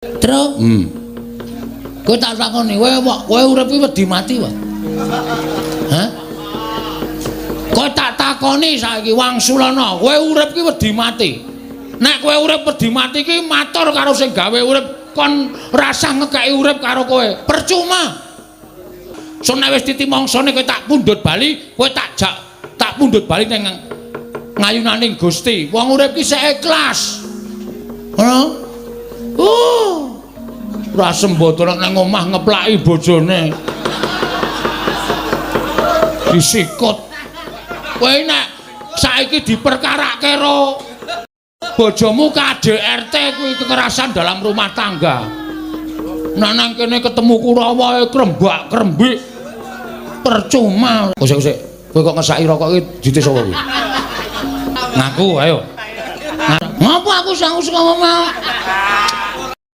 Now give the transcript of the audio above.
Truk. Kowe tak takoni, kowe urip iki wedi mati wae. Hah? Kowe tak takoni saiki Wangsulana, kowe urip iki wedi mati. Nek kowe urip wedi mati iki matur karo sing gawe urip kon rasah ngekeki urip karo kowe. Percuma. So nek wis titimangsane kowe tak pundhut bali, kowe tak pundhut bali ning ngayunaning Gusti. Wong urip ki sik ikhlas. Ngono? Ora sembodo nek nang omah ngeplaki bojone. Disikut. Kowe nek saiki diperkarake karo bojomu KDRT kuwi kekerasan dalam rumah tangga. Nek nang kene ketemu Kurawa krembak-krembik percuma. Sik. Kowe kok ngesaki rokok iki dite sapa kuwi? Ngaku ayo. Ngapa aku sang ngomong?